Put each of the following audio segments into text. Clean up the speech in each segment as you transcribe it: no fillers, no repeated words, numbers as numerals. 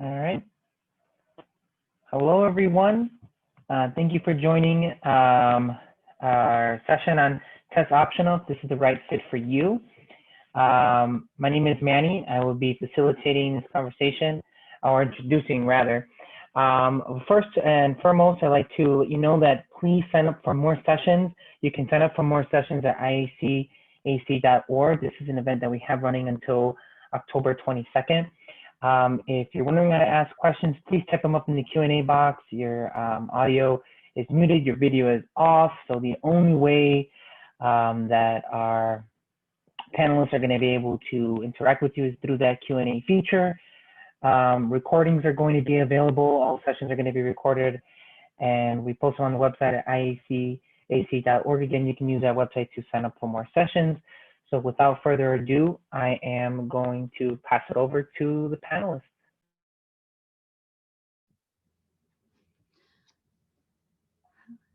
All right. Hello, everyone. Thank you for joining our session on test optional. If this is the right fit for you. My name is Manny. I will be facilitating this conversation, or introducing rather. First and foremost, I'd like to let you know that please sign up for more sessions. You can sign up for more sessions at IACAC.org. This is an event that we have running until October 22nd. If you're wondering how to ask questions, please type them up in the Q&A box. Your audio is muted, your video is off. So the only way that our panelists are going to be able to interact with you is through that Q&A feature. Recordings are going to be available. All sessions are going to be recorded, and we post them on the website at IACAC.org. Again, you can use that website to sign up for more sessions. So without further ado, I am going to pass it over to the panelists.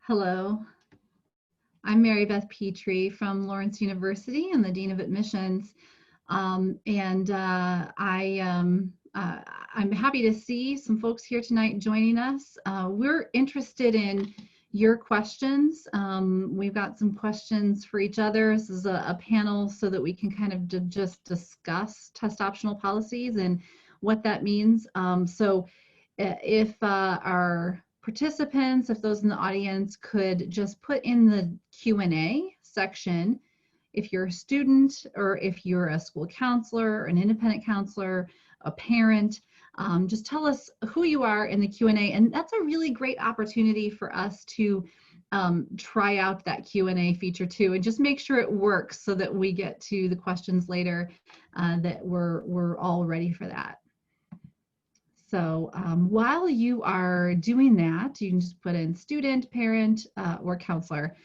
Hello, I'm Mary Beth Petrie from Lawrence University and the Dean of Admissions. I'm happy to see some folks here tonight joining us. We're interested in your questions. We've got some questions for each other. This is a panel so that we can kind of just discuss test optional policies and what that means. So if our participants, if those in the audience could just put in the Q&A section, if you're a student or if you're a school counselor, an independent counselor, a parent, just tell us who you are in the Q&A, and that's a really great opportunity for us to try out that Q&A feature too, and just make sure it works so that we get to the questions later that we're all ready for that. So while you are doing that, you can just put in student, parent, or counselor,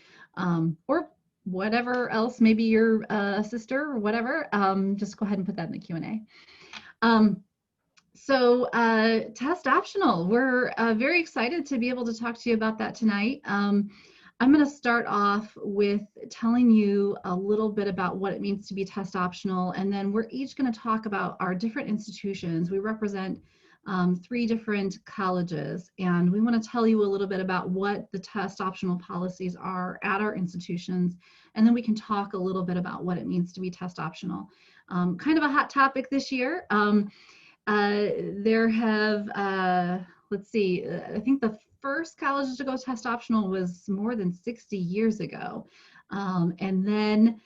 or whatever else, maybe your sister or whatever, just go ahead and put that in the Q&A. So test optional, we're very excited to be able to talk to you about that tonight. I'm going to start off with telling you a little bit about what it means to be test optional, and then we're each going to talk about our different institutions. We represent 3 different colleges, and we want to tell you a little bit about what the test optional policies are at our institutions, and then we can talk a little bit about what it means to be test optional. Kind of a hot topic this year. There have, let's see, I think the first college to go test optional was more than 60 years ago. And then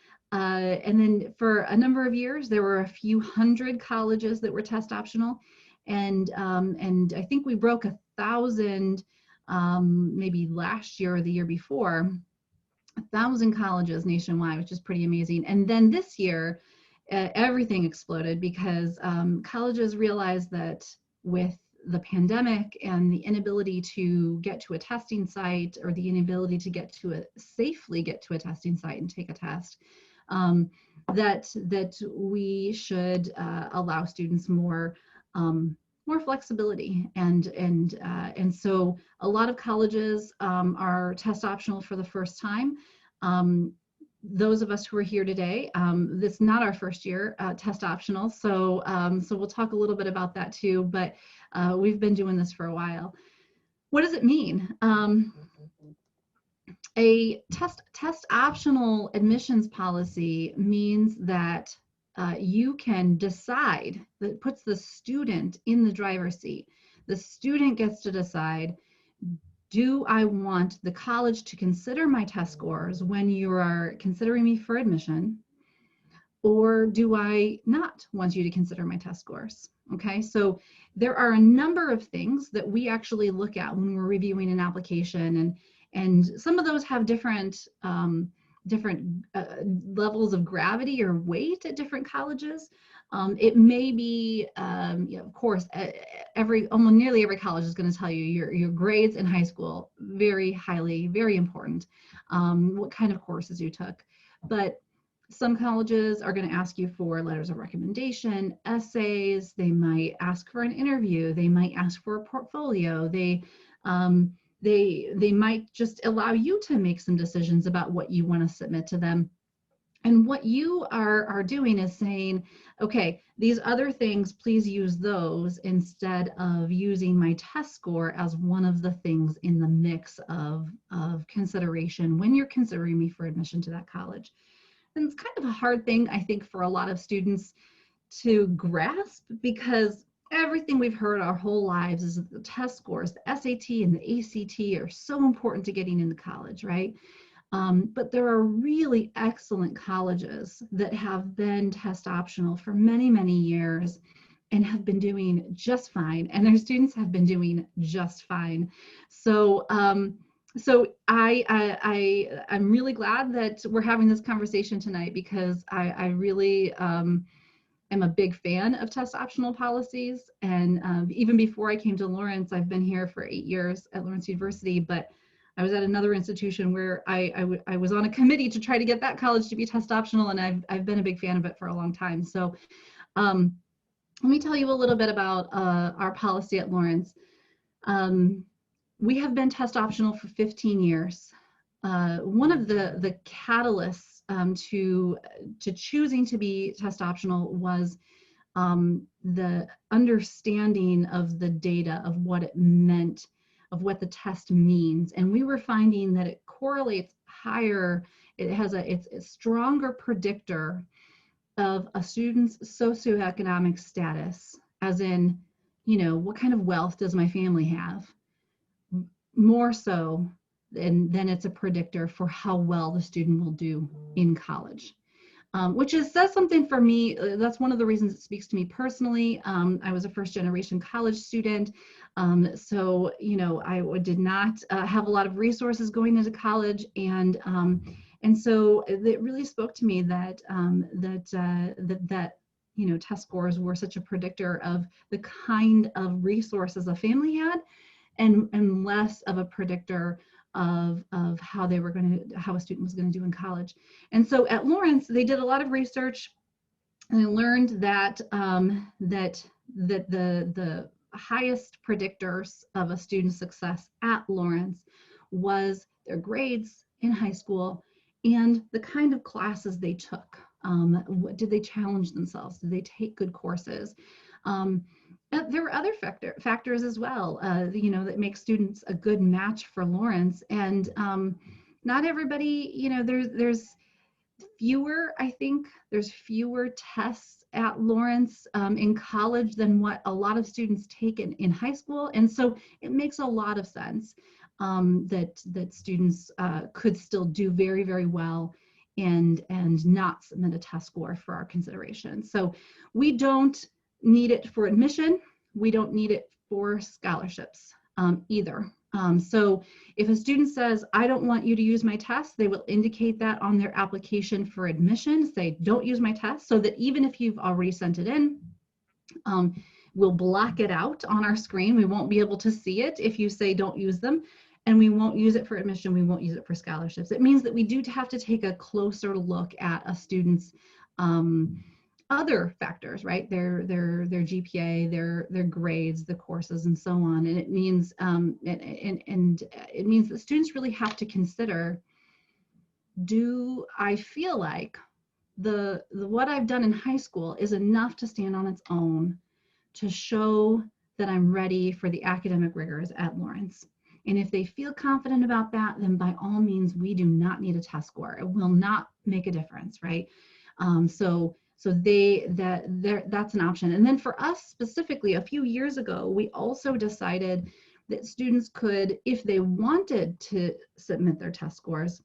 for a number of years, there were a few hundred colleges that were test optional. And I think we broke 1,000, maybe last year or the year before, 1,000 colleges nationwide, which is pretty amazing. And then this year, everything exploded because colleges realized that with the pandemic and the inability to get to a testing site, or the inability to safely get to a testing site and take a test, that we should allow students more flexibility, and so a lot of colleges are test optional for the first time. Those of us who are here today, this is not our first year test optional, so we'll talk a little bit about that too, but we've been doing this for a while. What does it mean? A test optional admissions policy means that you can decide, that puts the student in the driver's seat. The student gets to decide, do I want the college to consider my test scores when you are considering me for admission, or do I not want you to consider my test scores? Okay, so there are a number of things that we actually look at when we're reviewing an application, and some of those have different levels of gravity or weight at different colleges. It may be, of course, almost nearly every college is going to tell you your grades in high school, very important, what kind of courses you took. But some colleges are going to ask you for letters of recommendation, essays, they might ask for an interview, they might ask for a portfolio, they might just allow you to make some decisions about what you want to submit to them. And what you are doing is saying, okay, these other things, please use those instead of using my test score as one of the things in the mix of consideration when you're considering me for admission to that college. And it's kind of a hard thing, I think, for a lot of students to grasp, because everything we've heard our whole lives is that the test scores, the SAT and the ACT, are so important to getting into college, right? But there are really excellent colleges that have been test optional for many, many years and have been doing just fine, and their students have been doing just fine. So, I'm really glad that we're having this conversation tonight, because I really am a big fan of test optional policies. And even before I came to Lawrence, I've been here for 8 years at Lawrence University, but I was at another institution where I was on a committee to try to get that college to be test optional, and I've been a big fan of it for a long time. So let me tell you a little bit about our policy at Lawrence. We have been test optional for 15 years. One of the catalysts to choosing to be test optional was the understanding of the data, of what it meant, of what the test means. And we were finding that it correlates higher, it's a stronger predictor of a student's socioeconomic status, as in, what kind of wealth does my family have, more so than it's a predictor for how well the student will do in college. Which says something for me. That's one of the reasons it speaks to me personally. I was a first generation college student. So, I did not have a lot of resources going into college. And so it really spoke to me that, test scores were such a predictor of the kind of resources a family had, and less of a predictor of how a student was going to do in college. And so at Lawrence, they did a lot of research, and they learned that that the highest predictors of a student's success at Lawrence was their grades in high school and the kind of classes they took. Did they challenge themselves? Did they take good courses? There were other factors as well, that make students a good match for Lawrence. And not everybody, there's fewer, I think, there's fewer tests at Lawrence in college than what a lot of students take in high school. And so it makes a lot of sense that students could still do very, very well and not submit a test score for our consideration. So we don't need it for admission. We don't need it for scholarships either. So if a student says, I don't want you to use my test, they will indicate that on their application for admission, say, don't use my test, so that even if you've already sent it in, we'll block it out on our screen. We won't be able to see it if you say don't use them, and we won't use it for admission. We won't use it for scholarships. It means that we do have to take a closer look at a student's other factors, right? Their GPA, their grades, the courses, and so on. And it means it means that students really have to consider, do I feel like the what I've done in high school is enough to stand on its own to show that I'm ready for the academic rigors at Lawrence? And if they feel confident about that, then by all means, we do not need a test score. It will not make a difference, right? So that's an option. And then for us specifically, a few years ago, we also decided that students could, if they wanted to submit their test scores,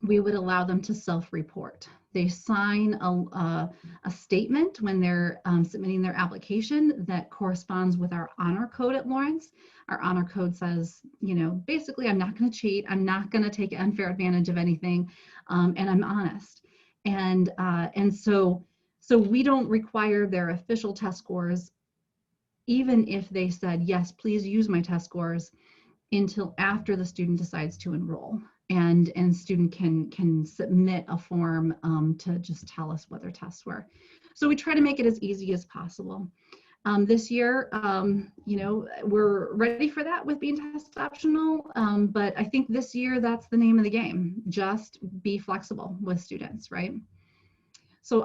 we would allow them to self-report. They sign a statement when they're submitting their application that corresponds with our honor code at Lawrence. Our honor code says, basically, I'm not going to cheat. I'm not going to take unfair advantage of anything, and I'm honest. And so we don't require their official test scores, even if they said, yes, please use my test scores, until after the student decides to enroll. And student can submit a form to just tell us what their tests were. So we try to make it as easy as possible. This year, we're ready for that with being test optional, but I think this year that's the name of the game. Just be flexible with students, right? So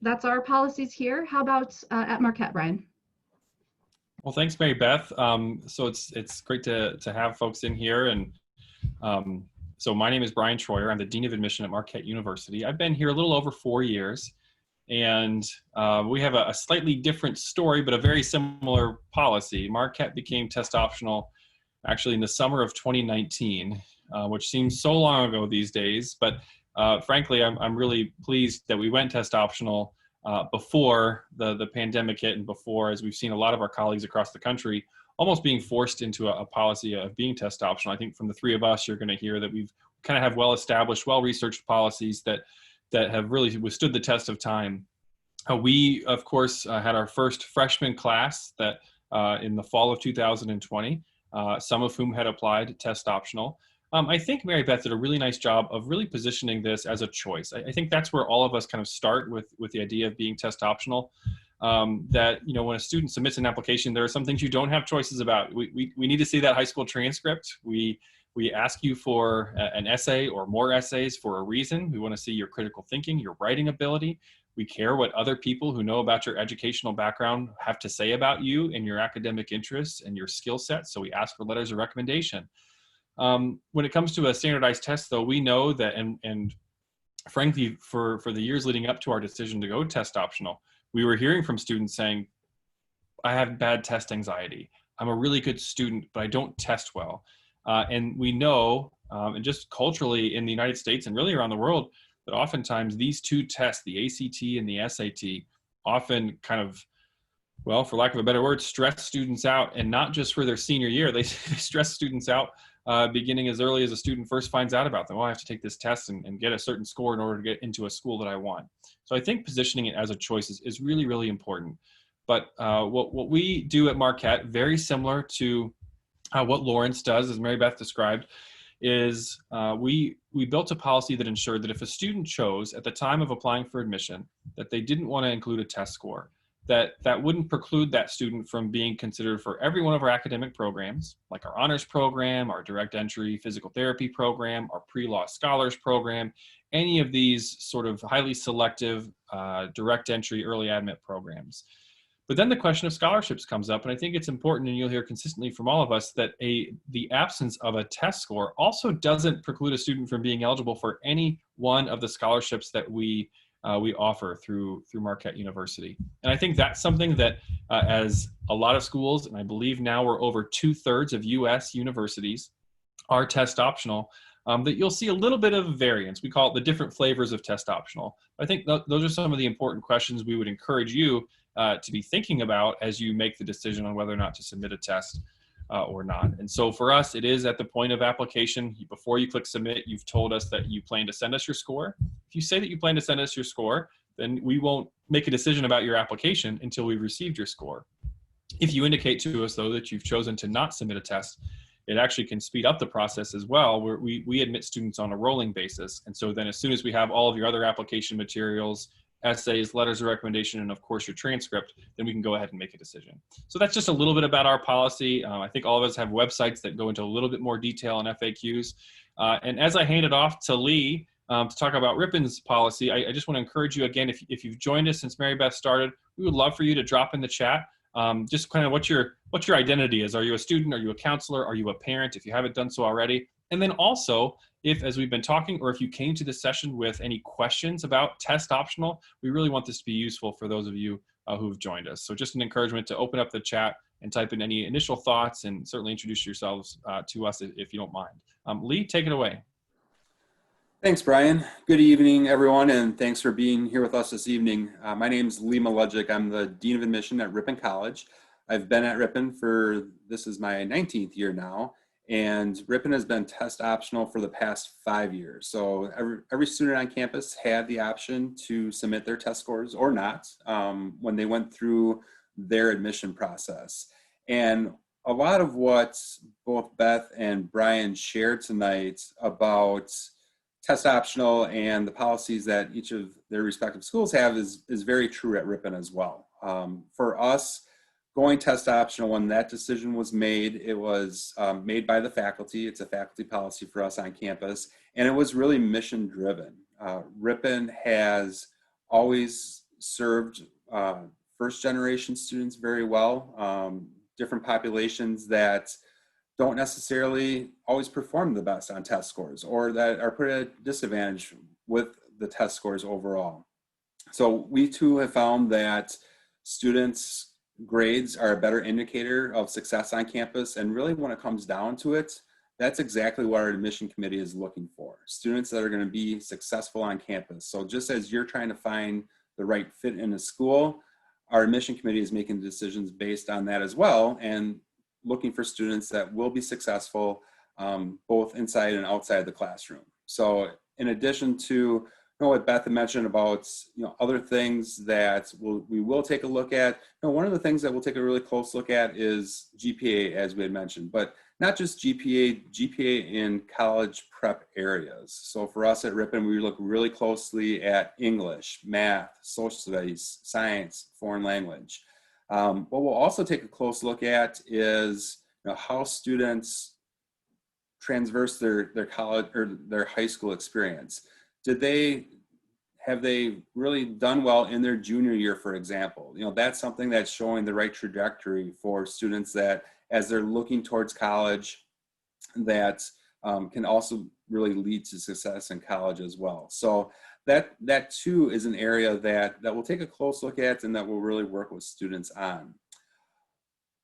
that's our policies here. How about at Marquette, Brian? Well, thanks, Mary Beth. So it's great to have folks in here. And so my name is Brian Troyer. I'm the Dean of Admission at Marquette University. I've been here a little over 4 years, and we have a slightly different story, but a very similar policy. Marquette became test optional actually in the summer of 2019, which seems so long ago these days. But frankly, I'm really pleased that we went test optional before the pandemic hit, and before, as we've seen a lot of our colleagues across the country almost being forced into a policy of being test optional. I think from the three of us, you're going to hear that we've kind of have well-established, well-researched policies that have really withstood the test of time. We, of course, had our first freshman class that in the fall of 2020, some of whom had applied test optional. I think Mary Beth did a really nice job of really positioning this as a choice. I think that's where all of us kind of start with the idea of being test optional. That, you know, when a student submits an application, there are some things you don't have choices about. We need to see that high school transcript. We ask you for an essay or more essays for a reason. We want to see your critical thinking, your writing ability. We care what other people who know about your educational background have to say about you and your academic interests and your skill set. So we ask for letters of recommendation. When it comes to a standardized test, though, we know that, and frankly, for the years leading up to our decision to go test optional, we were hearing from students saying, I have bad test anxiety. I'm a really good student, but I don't test well. And we know, and just culturally in the United States and really around the world, that oftentimes these two tests, the ACT and the SAT, often kind of, well, for lack of a better word, stress students out, and not just for their senior year. They stress students out beginning as early as a student first finds out about them. Well, I have to take this test and get a certain score in order to get into a school that I want. So I think positioning it as a choice is really, really important. But what we do at Marquette, very similar to what Lawrence does, as Mary Beth described, is we built a policy that ensured that if a student chose at the time of applying for admission that they didn't want to include a test score, that wouldn't preclude that student from being considered for every one of our academic programs, like our honors program, our direct entry physical therapy program, our pre-law scholars program, any of these sort of highly selective direct entry early admit programs. But then the question of scholarships comes up, and I think it's important, and you'll hear consistently from all of us, that the absence of a test score also doesn't preclude a student from being eligible for any one of the scholarships that we offer through Marquette University. And I think that's something that as a lot of schools, and I believe now we're over 2/3 of US universities are test optional, that you'll see a little bit of variance. We call it the different flavors of test optional. I think those are some of the important questions we would encourage you to be thinking about as you make the decision on whether or not to submit a test or not. And so for us, it is at the point of application. Before you click submit, you've told us that you plan to send us your score. If you say that you plan to send us your score, then we won't make a decision about your application until we've received your score. If you indicate to us, though, that you've chosen to not submit a test, it actually can speed up the process as well, where we admit students on a rolling basis. And so then as soon as we have all of your other application materials, essays, letters of recommendation, and of course your transcript, then we can go ahead and make a decision. So that's just a little bit about our policy. I think all of us have websites that go into a little bit more detail on FAQs. And as I hand it off to Lee to talk about Ripon's policy, I just want to encourage you again, if you've joined us since Mary Beth started, we would love for you to drop in the chat just kind of what your identity is. Are you a student? Are you a counselor? Are you a parent? If you haven't done so already. And then also, if, as we've been talking, or if you came to this session with any questions about test optional, we really want this to be useful for those of you who've joined us. So just an encouragement to open up the chat and type in any initial thoughts, and certainly introduce yourselves to us if you don't mind. Lee, take it away. Thanks, Brian. Good evening, everyone, and thanks for being here with us this evening. My name is Lee Maludzik. I'm the Dean of Admission at Ripon College. I've been at Ripon this is my 19th year now, and Ripon has been test optional for the past 5 years. So every student on campus had the option to submit their test scores or not when they went through their admission process. And a lot of what both Beth and Brian shared tonight about test optional and the policies that each of their respective schools have is very true at Ripon as well. For us, going test optional, when that decision was made, it was made by the faculty. It's a faculty policy for us on campus, and it was really mission driven. Ripon has always served first generation students very well, different populations that don't necessarily always perform the best on test scores or that are put at a disadvantage with the test scores overall. So we too have found that students' grades are a better indicator of success on campus, and really when it comes down to it, that's exactly what our admission committee is looking for. Students that are going to be successful on campus. So just as you're trying to find the right fit in a school, our admission committee is making decisions based on that as well, and looking for students that will be successful both inside and outside the classroom. So in addition to what Beth had mentioned about other things that we will take a look at, one of the things that we'll take a really close look at is GPA, as we had mentioned, but not just GPA in college prep areas. So for us at Ripon, we look really closely at English, math, social studies, science, foreign language. What we'll also take a close look at is how students transverse their college or their high school experience. Have they really done well in their junior year, for example? That's something that's showing the right trajectory for students that as they're looking towards college, that can also really lead to success in college as well. So that too is an area that we'll take a close look at and that we'll really work with students on.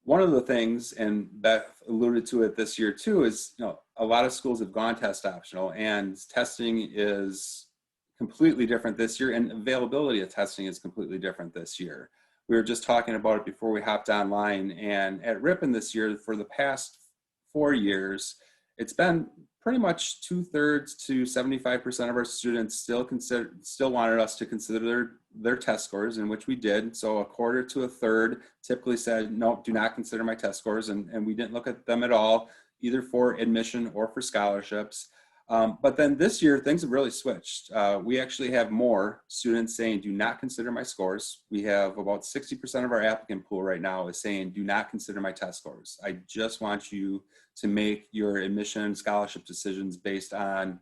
One of the things, and Beth alluded to it this year too, is a lot of schools have gone test optional, and testing is completely different this year, and availability of testing is completely different this year. We were just talking about it before we hopped online, and at Ripon this year, for the past 4 years, it's been pretty much 2/3 to 75% of our students still wanted us to consider their test scores, in which we did. So 1/4 to 1/3 typically said, no, do not consider my test scores, and we didn't look at them at all, either for admission or for scholarships. But then this year, things have really switched. We actually have more students saying, do not consider my scores. We have about 60% of our applicant pool right now is saying, do not consider my test scores. I just want you to make your admission and scholarship decisions based on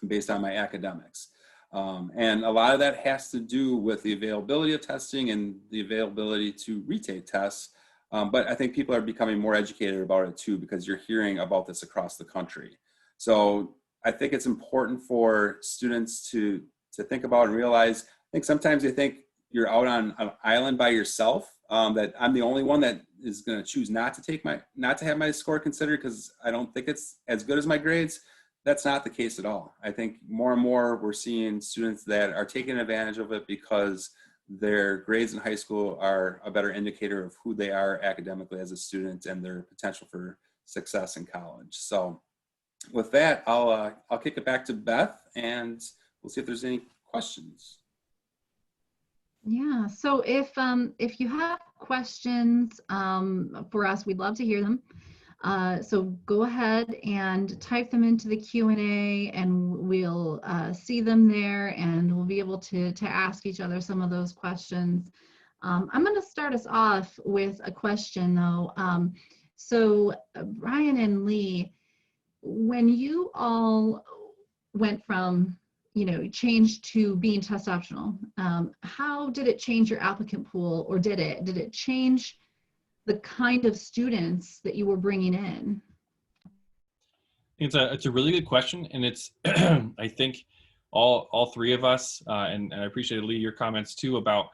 my academics. And a lot of that has to do with the availability of testing and the availability to retake tests. But I think people are becoming more educated about it too, because you're hearing about this across the country. So I think it's important for students to think about and realize, I think sometimes they think you're out on an island by yourself, that I'm the only one that is going to choose not to have my score considered because I don't think it's as good as my grades. That's not the case at all. I think more and more we're seeing students that are taking advantage of it because their grades in high school are a better indicator of who they are academically as a student and their potential for success in college. So with that, I'll kick it back to Beth, and we'll see if there's any questions. Yeah, so if you have questions for us, we'd love to hear them. So go ahead and type them into the Q&A, and we'll see them there, and we'll be able to ask each other some of those questions. I'm going to start us off with a question, though. So Brian and Lee, when you all went from, changed to being test optional, how did it change your applicant pool, or did it change the kind of students that you were bringing in? It's a really good question, and it's I think all three of us, and I appreciate, Lee, your comments too about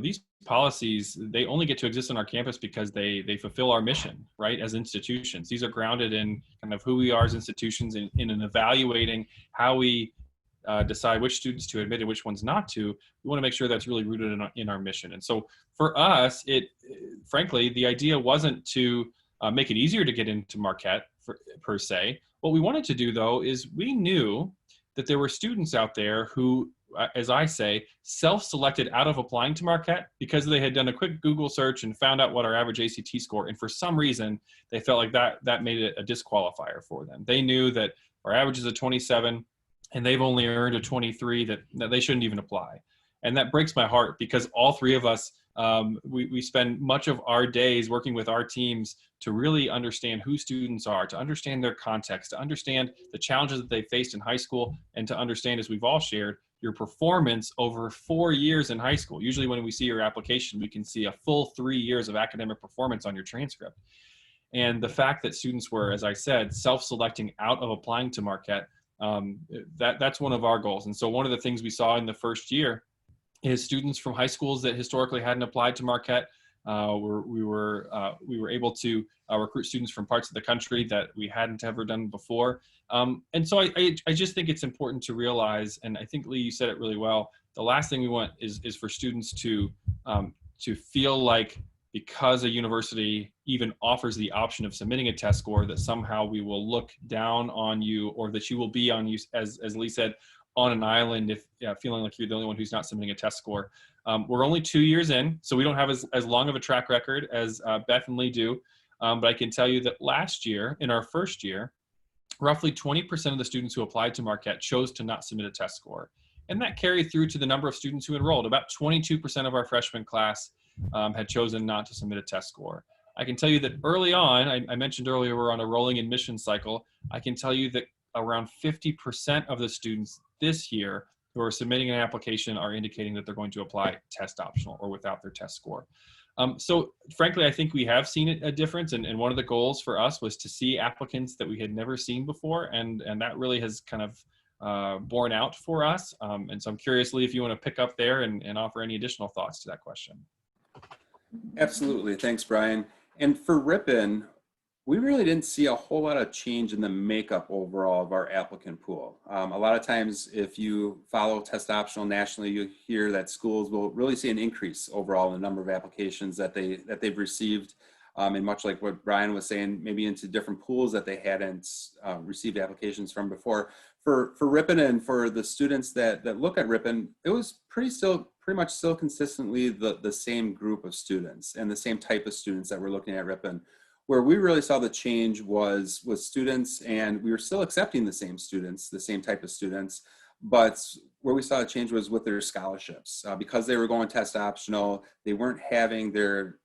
these policies. They only get to exist on our campus because they fulfill our mission, right? As institutions, these are grounded in kind of who we are as institutions, in an evaluating how we decide which students to admit and which ones not to. We want to make sure that's really rooted in our mission. And so for us, frankly, the idea wasn't to make it easier to get into Marquette per se. What we wanted to do, though, is we knew that there were students out there who, as I say, self-selected out of applying to Marquette because they had done a quick Google search and found out what our average ACT score, and for some reason, they felt like that made it a disqualifier for them. They knew that our average is a 27, and they've only earned a 23, that they shouldn't even apply. And that breaks my heart, because all three of us We spend much of our days working with our teams to really understand who students are, to understand their context, to understand the challenges that they faced in high school, and to understand, as we've all shared, your performance over 4 years in high school. Usually when we see your application, we can see a full 3 years of academic performance on your transcript. And the fact that students were, as I said, self-selecting out of applying to Marquette, that's one of our goals. And so one of the things we saw in the first year is students from high schools that historically hadn't applied to Marquette. We were able to recruit students from parts of the country that we hadn't ever done before. And so I just think it's important to realize, and I think Lee, you said it really well, the last thing we want is for students to feel like because a university even offers the option of submitting a test score that somehow we will look down on you, or that you will be on you, as Lee said, on an island if feeling like you're the only one who's not submitting a test score. We're only 2 years in, so we don't have as long of a track record as Beth and Lee do. But I can tell you that last year, in our first year, roughly 20% of the students who applied to Marquette chose to not submit a test score. And that carried through to the number of students who enrolled. About 22% of our freshman class had chosen not to submit a test score. I can tell you that early on, I mentioned earlier we're on a rolling admission cycle. I can tell you that around 50% of the students this year who are submitting an application are indicating that they're going to apply test optional or without their test score. So frankly, I think we have seen a difference, and one of the goals for us was to see applicants that we had never seen before, and that really has kind of borne out for us. And so I'm curious, Lee, if you want to pick up there and offer any additional thoughts to that question. Absolutely. Thanks, Brian. And for Ripon, we really didn't see a whole lot of change in the makeup overall of our applicant pool. A lot of times, if you follow test optional nationally, you hear that schools will really see an increase overall in the number of applications that they've received. And much like what Brian was saying, maybe into different pools that they hadn't received applications from before. For Ripon and for the students that look at Ripon, it was pretty much still consistently the same group of students and the same type of students that we're looking at Ripon. Where we really saw the change was with students, and we were still accepting the same students, the same type of students, but where we saw a change was with their scholarships. Because they were going test optional, they weren't having their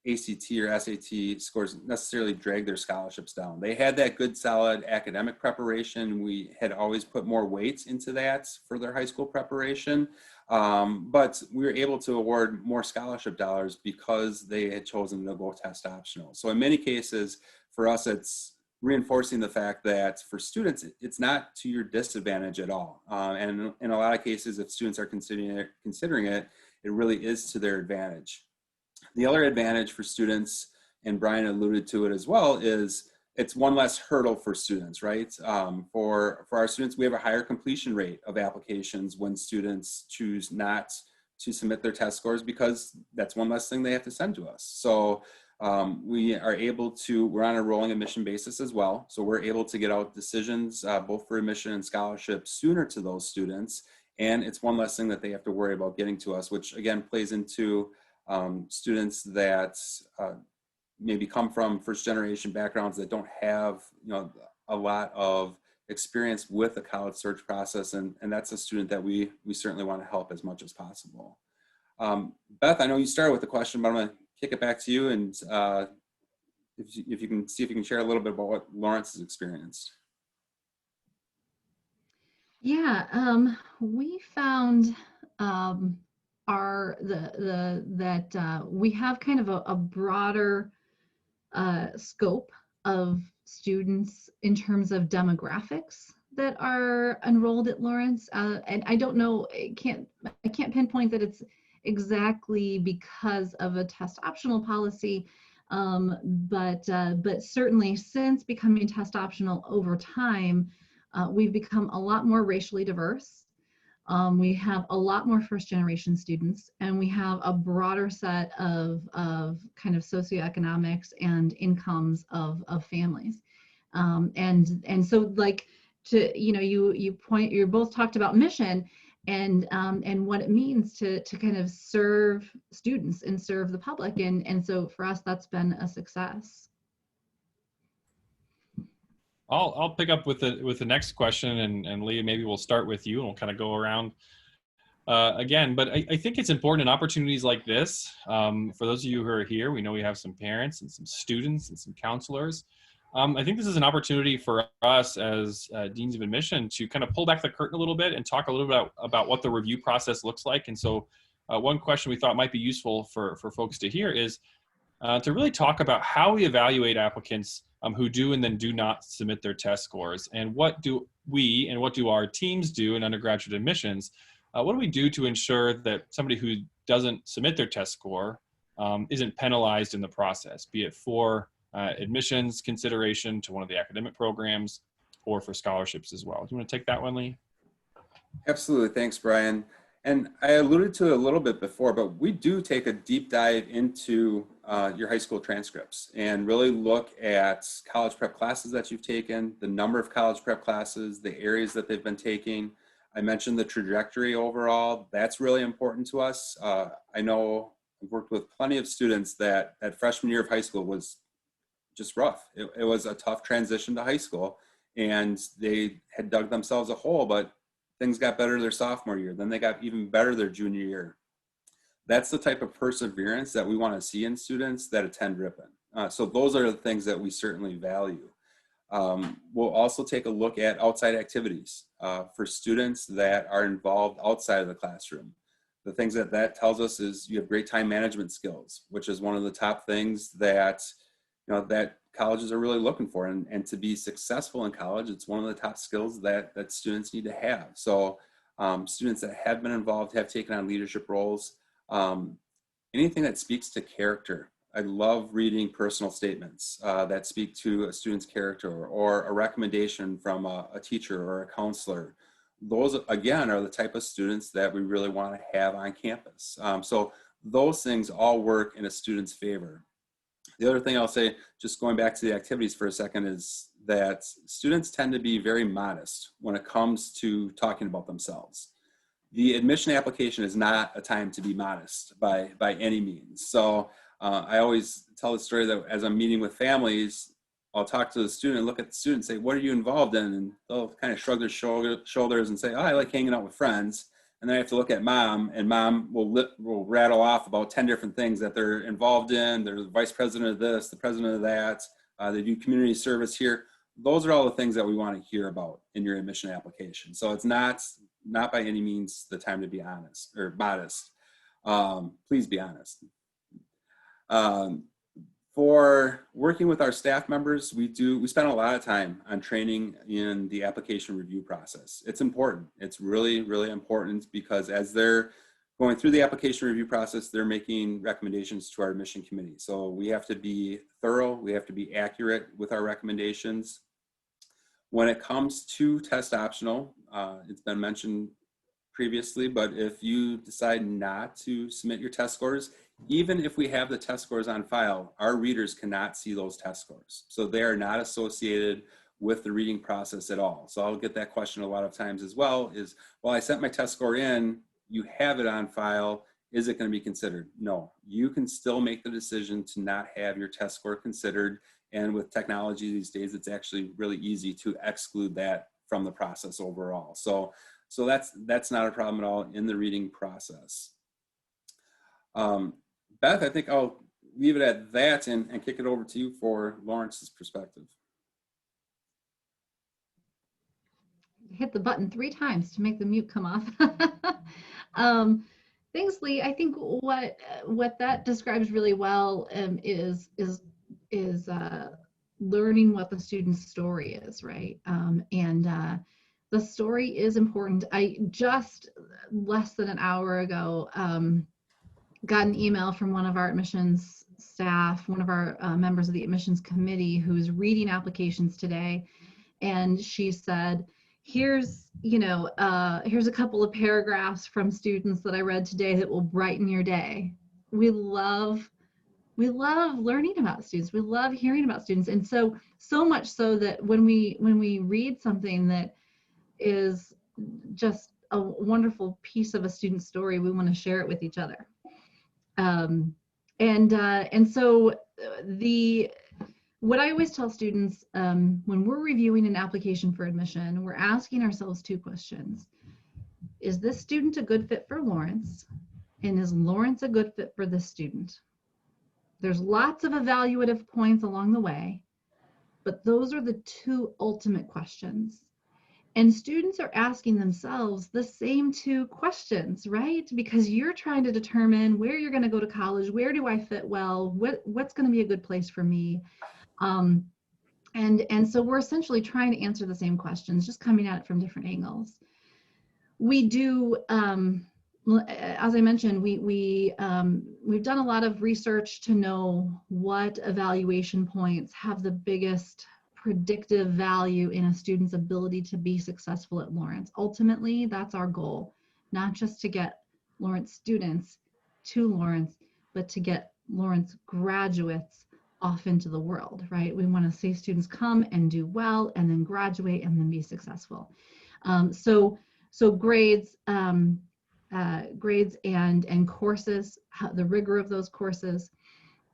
ACT or SAT scores necessarily drag their scholarships down. They had that good, solid academic preparation. We had always put more weight into that for their high school preparation. But we were able to award more scholarship dollars because they had chosen to go test optional. So in many cases, for us, it's reinforcing the fact that for students, it's not to your disadvantage at all. And in a lot of cases, if students are considering it, it really is to their advantage. The other advantage for students, and Brian alluded to it as well, is it's one less hurdle for students, right? For our students, we have a higher completion rate of applications when students choose not to submit their test scores, because that's one less thing they have to send to us. So we are able to, we're on a rolling admission basis as well. So we're able to get out decisions both for admission and scholarship sooner to those students. And it's one less thing that they have to worry about getting to us, which again plays into students that maybe come from first generation backgrounds that don't have, a lot of experience with the college search process. And that's a student that we certainly want to help as much as possible. Beth, I know you started with the question, but I'm going to kick it back to you. And if you can see if you can share a little bit about what Lawrence has experienced. Yeah, we found that we have kind of a broader scope of students in terms of demographics that are enrolled at Lawrence, and I don't know, I can't pinpoint that it's exactly because of a test optional policy, but certainly since becoming test optional over time, we've become a lot more racially diverse. We have a lot more first generation students, and we have a broader set of kind of socioeconomics and incomes of families. And so like you both talked about mission and what it means to kind of serve students and serve the public. And so for us, that's been a success. I'll pick up with the next question, and Leah, maybe we'll start with you and we'll kind of go around. again, but I think it's important in opportunities like this. For those of you who are here, we know we have some parents and some students and some counselors. I think this is an opportunity for us as deans of admission to kind of pull back the curtain a little bit and talk a little bit about what the review process looks like. And so one question we thought might be useful for folks to hear is to really talk about how we evaluate applicants who do and then do not submit their test scores, and what do we and what do our teams do in undergraduate admissions. What do we do to ensure that somebody who doesn't submit their test score isn't penalized in the process, be it for admissions consideration to one of the academic programs or for scholarships as well? Do you want to take that one, Lee? Absolutely. Thanks, Brian. And I alluded to it a little bit before, but we do take a deep dive into your high school transcripts and really look at college prep classes that you've taken, the number of college prep classes, the areas that they've been taking. I mentioned the trajectory overall. That's really important to us. I know I've worked with plenty of students that freshman year of high school was just rough. It was a tough transition to high school, and they had dug themselves a hole, but things got better their sophomore year. Then they got even better their junior year. That's the type of perseverance that we want to see in students that attend Ripon. So those are the things that we certainly value. We'll also take a look at outside activities for students that are involved outside of the classroom. The things that tells us is you have great time management skills, which is one of the top things that that colleges are really looking for. And to be successful in college, it's one of the top skills that students need to have. So students that have been involved, have taken on leadership roles, anything that speaks to character. I love reading personal statements that speak to a student's character, or a recommendation from a teacher or a counselor. Those, again, are the type of students that we really want to have on campus. So those things all work in a student's favor. The other thing I'll say, just going back to the activities for a second, is that students tend to be very modest when it comes to talking about themselves. The admission application is not a time to be modest by any means. So I always tell the story that as I'm meeting with families, I'll talk to the student, look at the student, and say, what are you involved in? And they'll kind of shrug their shoulders and say, oh, I like hanging out with friends. And then I have to look at mom, and mom will rattle off about 10 different things that they're involved in. They're the vice president of this, the president of that. They do community service here. Those are all the things that we want to hear about in your admission application. So it's not by any means the time to be honest or modest. Please be honest. For working with our staff members, we spend a lot of time on training in the application review process. It's important. It's really, really important, because as they're going through the application review process, they're making recommendations to our admission committee. So we have to be thorough. We have to be accurate with our recommendations. When it comes to test optional, it's been mentioned previously, but if you decide not to submit your test scores, even if we have the test scores on file, our readers cannot see those test scores. So they are not associated with the reading process at all. So I'll get that question a lot of times as well, is, well, I sent my test score in, you have it on file, is it going to be considered? No, you can still make the decision to not have your test score considered. And with technology these days, it's actually really easy to exclude that from the process overall. So that's not a problem at all in the reading process. Beth, I think I'll leave it at that and kick it over to you for Lawrence's perspective. Hit the button 3 times to make the mute come off. Thanks, Lee. I think what that describes really well is learning what the student's story is, right? The story is important. I just less than an hour ago got an email from one of our admissions staff, one of our members of the admissions committee, who's reading applications today, and she said, here's a couple of paragraphs from students that I read today that will brighten your day. We love learning about students. We love hearing about students. And so much so that when we read something that is just a wonderful piece of a student's story, we want to share it with each other. So what I always tell students, when we're reviewing an application for admission, we're asking ourselves 2 questions. is this student a good fit for Lawrence? And is Lawrence a good fit for this student? There's lots of evaluative points along the way, but those are the two ultimate questions. And students are asking themselves the same two questions, right? Because you're trying to determine where you're going to go to college, where do I fit well, what's going to be a good place for me. And so we're essentially trying to answer the same questions, just coming at it from different angles. We do, as I mentioned, we've done a lot of research to know what evaluation points have the biggest predictive value in a student's ability to be successful at Lawrence. Ultimately, that's our goal, not just to get Lawrence students to Lawrence, but to get Lawrence graduates off into the world, right? We want to see students come and do well and then graduate and then be successful. So grades, grades and courses, the rigor of those courses.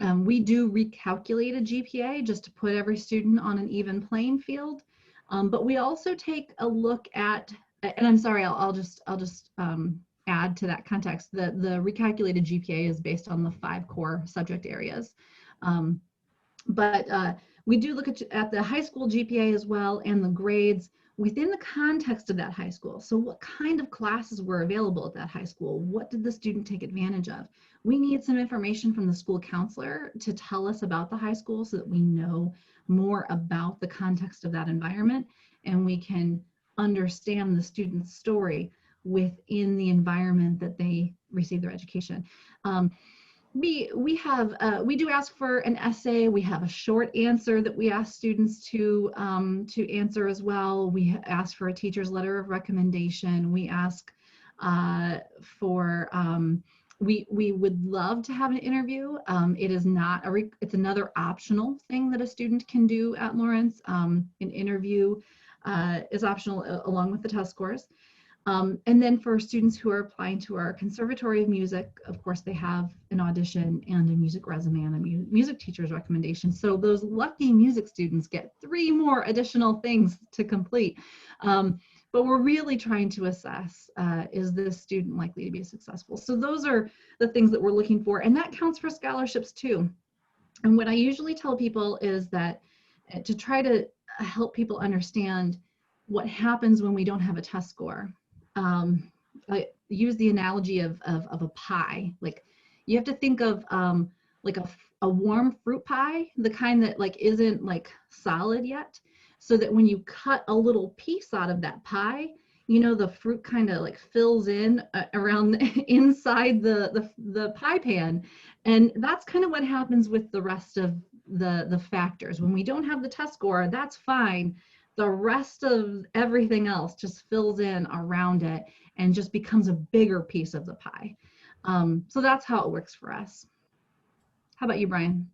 We do recalculate a GPA just to put every student on an even playing field. But we also take a look at, and I'm sorry, I'll just add to that context. The recalculated GPA is based on the 5 core subject areas. But we do look at the high school GPA as well and the grades within the context of that high school. So what kind of classes were available at that high school? What did the student take advantage of? We need some information from the school counselor to tell us about the high school so that we know more about the context of that environment and we can understand the student's story within the environment that they receive their education. We do ask for an essay. We have a short answer that we ask students to answer as well. We ask for a teacher's letter of recommendation. We ask for we would love to have an interview. It is not it's another optional thing that a student can do at Lawrence. An interview is optional along with the test scores. And then for students who are applying to our Conservatory of Music, of course, they have an audition and a music resume and a music teacher's recommendation. So those lucky music students get 3 more additional things to complete. But we're really trying to assess, is this student likely to be successful? So those are the things that we're looking for. And that counts for scholarships too. And what I usually tell people is that to try to help people understand what happens when we don't have a test score. I use the analogy of a pie. Like you have to think of like a warm fruit pie, the kind that like isn't like solid yet, so that when you cut a little piece out of that pie, you know, the fruit kind of like fills in around inside the pie pan. And that's kind of what happens with the rest of the factors. When we don't have the test score, that's fine. The rest of everything else just fills in around it and just becomes a bigger piece of the pie. So that's how it works for us. How about you, Brian?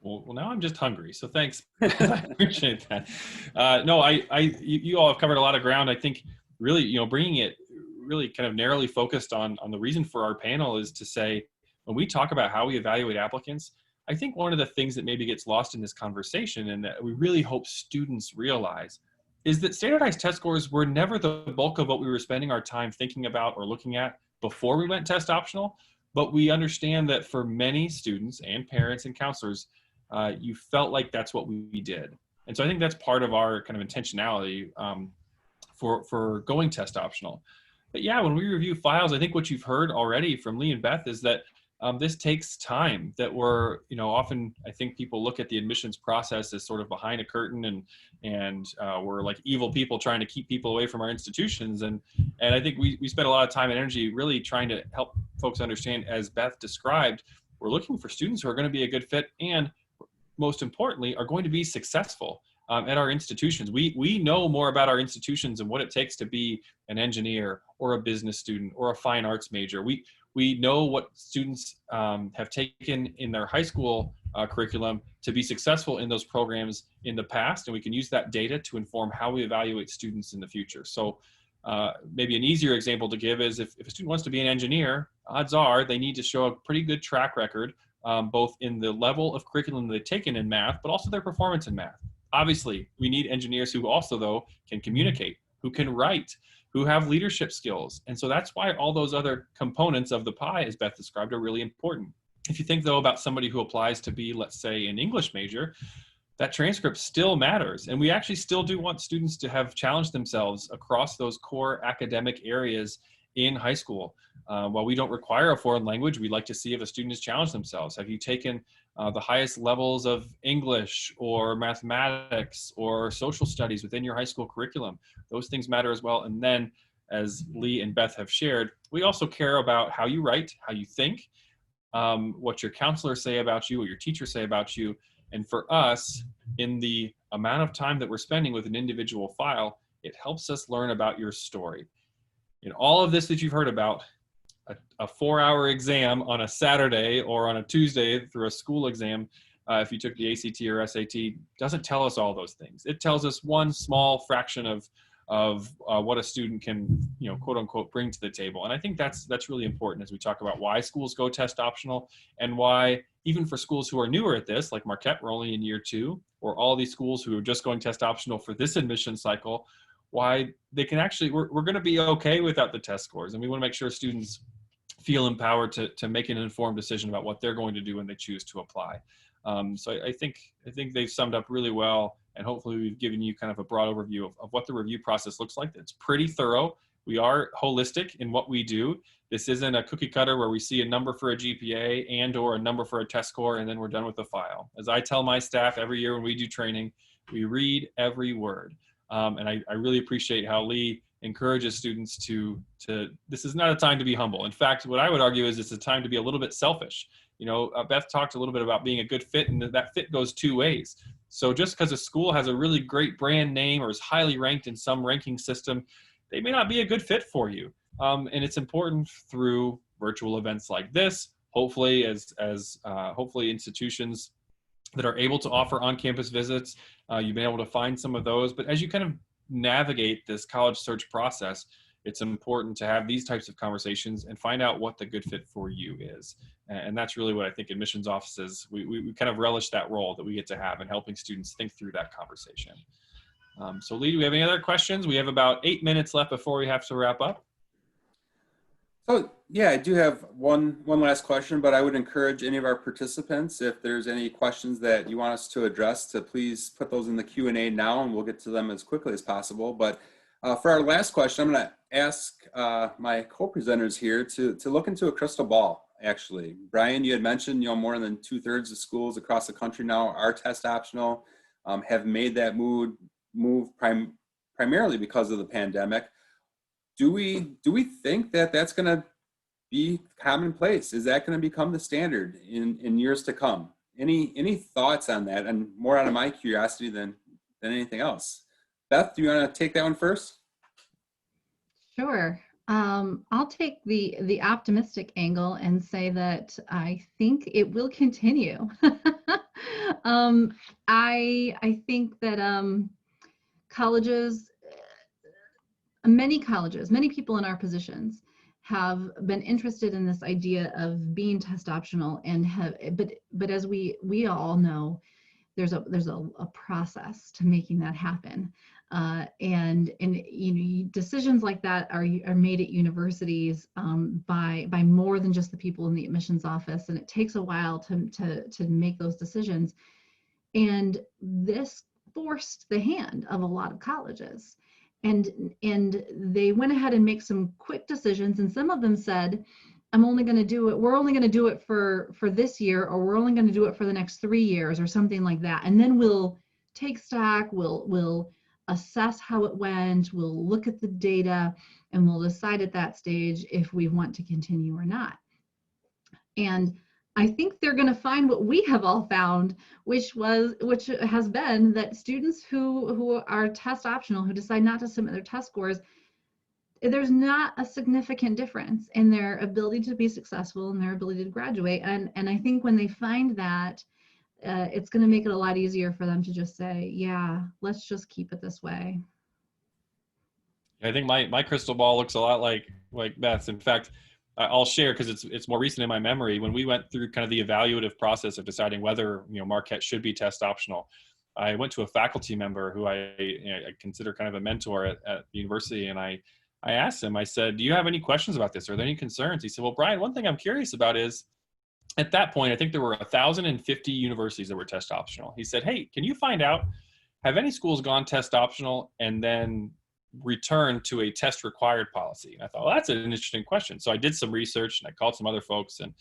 Well, now I'm just hungry, so thanks. I appreciate that. No, you all have covered a lot of ground. I think really, you know, bringing it really kind of narrowly focused on the reason for our panel is to say, when we talk about how we evaluate applicants, I think one of the things that maybe gets lost in this conversation and that we really hope students realize is that standardized test scores were never the bulk of what we were spending our time thinking about or looking at before we went test optional. But we understand that for many students and parents and counselors, you felt like that's what we did. And so I think that's part of our kind of intentionality for going test optional. But yeah, when we review files, I think what you've heard already from Lee and Beth is that this takes time, that we're, you know, often I think people look at the admissions process as sort of behind a curtain and we're like evil people trying to keep people away from our institutions. And I think we spend a lot of time and energy really trying to help folks understand, as Beth described, we're looking for students who are going to be a good fit and most importantly, are going to be successful at our institutions. We know more about our institutions and what it takes to be an engineer or a business student or a fine arts major. We know what students have taken in their high school curriculum to be successful in those programs in the past, and we can use that data to inform how we evaluate students in the future. So maybe an easier example to give is if a student wants to be an engineer, odds are they need to show a pretty good track record, both in the level of curriculum they've taken in math, but also their performance in math. Obviously, we need engineers who also, though, can communicate, who can write, who have leadership skills. And so that's why all those other components of the pie, as Beth described, are really important. If you think, though, about somebody who applies to be, let's say, an English major, that transcript still matters. And we actually still do want students to have challenged themselves across those core academic areas in high school. While we don't require a foreign language, we like to see if a student has challenged themselves. Have you taken the highest levels of English or mathematics or social studies within your high school curriculum? Those things matter as well. And then, as Lee and Beth have shared, we also care about how you write, how you think, what your counselors say about you, what your teachers say about you. And for us, in the amount of time that we're spending with an individual file, it helps us learn about your story. In all of this that you've heard about, a 4-hour exam on a Saturday or on a Tuesday through a school exam, if you took the ACT or SAT, doesn't tell us all those things. It tells us one small fraction of what a student can, quote unquote, bring to the table. And I think that's really important as we talk about why schools go test optional, and why even for schools who are newer at this, like Marquette, we're only in year 2, or all these schools who are just going test optional for this admission cycle, why they can actually, we're going to be okay without the test scores. And we want to make sure students feel empowered to make an informed decision about what they're going to do when they choose to apply. So I think they've summed up really well, and hopefully we've given you kind of a broad overview of what the review process looks like. It's pretty thorough. We are holistic in what we do. This isn't a cookie cutter where we see a number for a GPA and or a number for a test score and then we're done with the file. As I tell my staff every year when we do training, we read every word. And I really appreciate how Lee encourages students to this is not a time to be humble. In fact, what I would argue is it's a time to be a little bit selfish. Beth talked a little bit about being a good fit, and that fit goes 2 ways. So just because a school has a really great brand name or is highly ranked in some ranking system, they may not be a good fit for you. And it's important through virtual events like this, hopefully hopefully institutions that are able to offer on-campus visits, you've been able to find some of those. But as you kind of navigate this college search process, it's important to have these types of conversations and find out what the good fit for you is. And that's really what I think admissions offices, we kind of relish that role that we get to have in helping students think through that conversation. So Lee, do we have any other questions? We have about 8 minutes left before we have to wrap up. Oh, yeah, I do have one last question, but I would encourage any of our participants, if there's any questions that you want us to address, to please put those in the Q&A now, and we'll get to them as quickly as possible. But for our last question, I'm going to ask my co-presenters here to look into a crystal ball, actually. Brian, you had mentioned, more than 2/3 of schools across the country now are test optional, have made that move primarily because of the pandemic. Do we think that that's going to be commonplace? Is that going to become the standard in years to come? Any thoughts on that? And more out of my curiosity than anything else. Beth, do you want to take that one first? Sure. I'll take the optimistic angle and say that I think it will continue. I think that colleges, many people in our positions have been interested in this idea of being test optional, and but as we all know, there's a process to making that happen, and decisions like that are made at universities by more than just the people in the admissions office, and it takes a while to make those decisions, and this forced the hand of a lot of colleges. And they went ahead and make some quick decisions, and some of them said, we're only going to do it for this year, or we're only going to do it for the next 3 years, or something like that. And then we'll take stock, we'll assess how it went, we'll look at the data, and we'll decide at that stage if we want to continue or not. And I think they're going to find what we have all found, which has been that students who are test optional, who decide not to submit their test scores, there's not a significant difference in their ability to be successful and their ability to graduate. And I think when they find that, it's going to make it a lot easier for them to just say, yeah, let's just keep it this way. I think my crystal ball looks a lot like Beth's. In fact, I'll share, because it's more recent in my memory, when we went through kind of the evaluative process of deciding whether Marquette should be test optional. I went to a faculty member who I consider kind of a mentor at the university, and I I asked him, I said, do you have any questions about this? Are there any concerns? He said, well, Brian, one thing I'm curious about is, at that point, I think there were 1,050 universities that were test optional. He said, hey, can you find out, have any schools gone test optional and then returned to a test required policy? And I thought, well, that's an interesting question. So I did some research and I called some other folks, and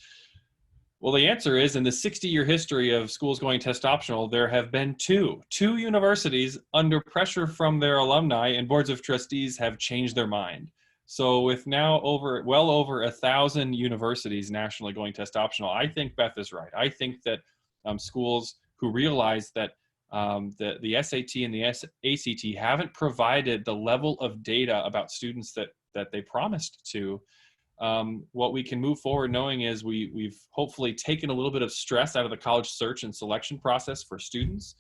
well, the answer is, in the 60-year history of schools going test optional, there have been two universities under pressure from their alumni and boards of trustees have changed their mind. So with now well over 1,000 universities nationally going test optional, I think Beth is right. I think that schools who realize that the SAT and the ACT haven't provided the level of data about students that they promised to, what we can move forward knowing is we've hopefully taken a little bit of stress out of the college search and selection process for students.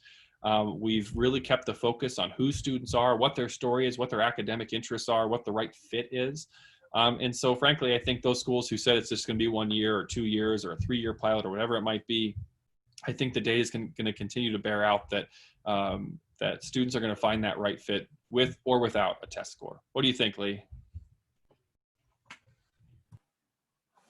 We've really kept the focus on who students are, what their story is, what their academic interests are, what the right fit is. And so frankly, I think those schools who said it's just going to be 1 year or 2 years or a 3-year pilot or whatever it might be, I think the data is going to continue to bear out that that students are going to find that right fit with or without a test score. What do you think, Lee?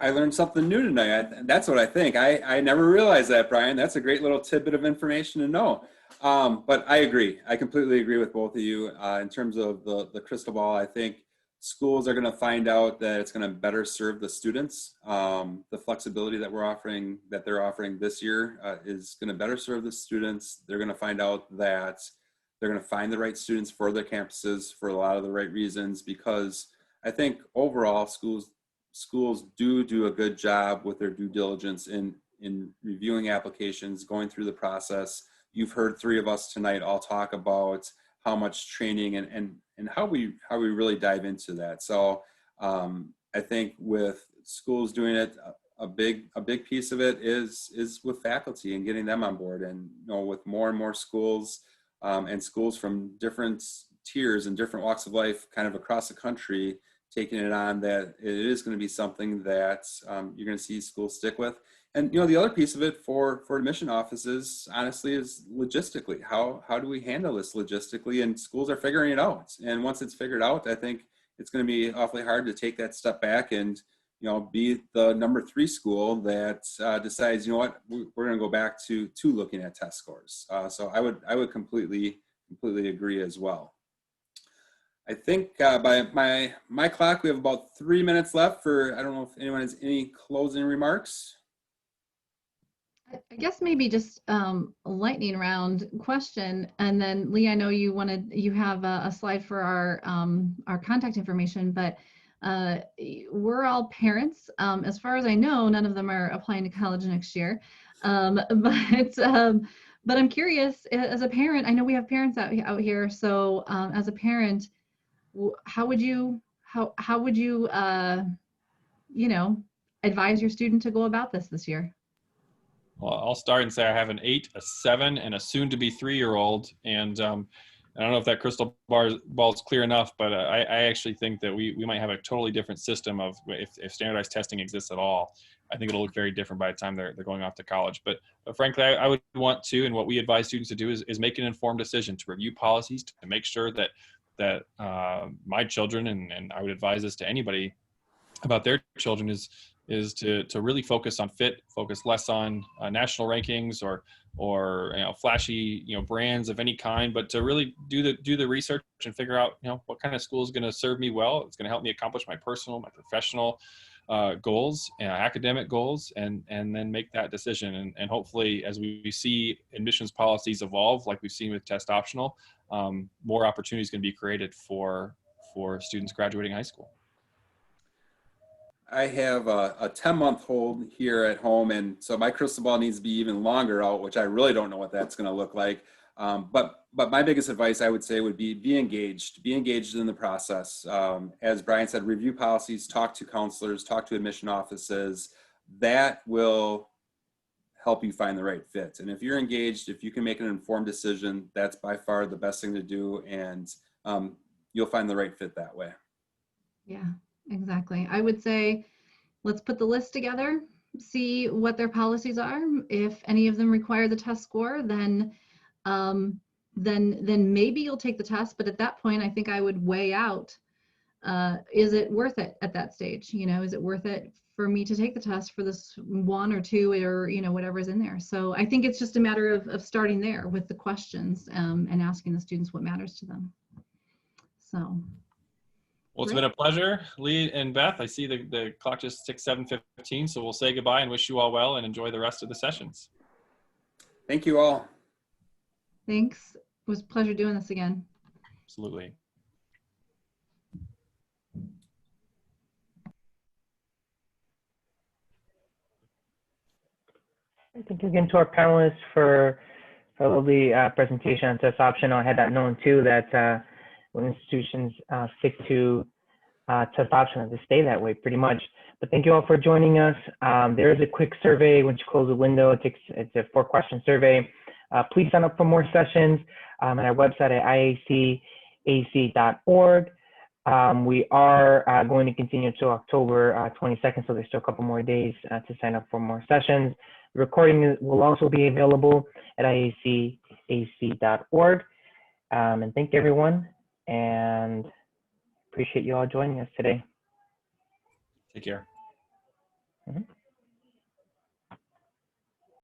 I learned something new tonight. That's what I think. I never realized that, Brian. That's a great little tidbit of information to know. But I agree. I completely agree with both of you. In terms of the crystal ball, I think schools are going to find out that it's going to better serve the students. The flexibility that they're offering this year is going to better serve the students. They're going to find out that they're going to find the right students for their campuses for a lot of the right reasons, because I think overall schools do a good job with their due diligence in reviewing applications, going through the process. You've heard 3 of us tonight all talk about how much training and how we really dive into that. So I think with schools doing it, a big piece of it is with faculty and getting them on board. And with more and more schools and schools from different tiers and different walks of life kind of across the country taking it on, that it is going to be something that you're going to see schools stick with. And the other piece of it for admission offices, honestly, is logistically. How do we handle this logistically? And schools are figuring it out. And once it's figured out, I think it's going to be awfully hard to take that step back and be the number 3 school that decides, what, we're going to go back to looking at test scores. So I would completely agree as well. I think by my clock, we have about 3 minutes left for, I don't know if anyone has any closing remarks. I guess maybe just a lightning round question, and then Lee, I know you have a slide for our contact information, but we're all parents. As far as I know, none of them are applying to college next year, but I'm curious, as a parent, I know we have parents out here, so as a parent, how would you advise your student to go about this year? Well, I'll start and say I have an 8, a 7, and a soon-to-be 3-year-old, and I don't know if that crystal ball is clear enough, but I actually think that we might have a totally different system of if standardized testing exists at all. I think it'll look very different by the time they're going off to college. But frankly, I would want to, and what we advise students to do is make an informed decision, to review policies, to make sure that my children, and I would advise this to anybody about their children, is to really focus on fit, focus less on national rankings or flashy brands of any kind, but to really do the research and figure out what kind of school is going to serve me well. It's going to help me accomplish my personal, my professional goals, academic goals, and then make that decision. And hopefully, as we see admissions policies evolve, like we've seen with test optional, more opportunities can be created for students graduating high school. I have a 10-month-old here at home, and so my crystal ball needs to be even longer out, which I really don't know what that's going to look like. But my biggest advice, I would say, would be engaged. Be engaged in the process. As Brian said, review policies, talk to counselors, talk to admission offices. That will help you find the right fit. And if you're engaged, if you can make an informed decision, that's by far the best thing to do, and you'll find the right fit that way. Yeah. Exactly. I would say, let's put the list together, see what their policies are. If any of them require the test score, then maybe you'll take the test. But at that point, I think I would weigh out is it worth it at that stage? You know, is it worth it for me to take the test for this 1 or 2 or, you know, whatever's in there? So I think it's just a matter of starting there with the questions and asking the students what matters to them. So. Well, it's been a pleasure, Lee and Beth. I see the clock just ticks 7:15, so we'll say goodbye and wish you all well and enjoy the rest of the sessions. Thank you all. Thanks. It was a pleasure doing this again. Absolutely. Thank you again to our panelists for a lovely presentation on test optional. I had that known too, that when institutions stick to test optional, they stay that way pretty much. But thank you all for joining us. There is a quick survey once you close the window. It's a 4-question survey. Please sign up for more sessions at our website at IACAC.org. We are going to continue until October 22nd, so there's still a couple more days to sign up for more sessions. The recording will also be available at IACAC.org. And thank you, everyone, and appreciate you all joining us today. Take care. Mm-hmm.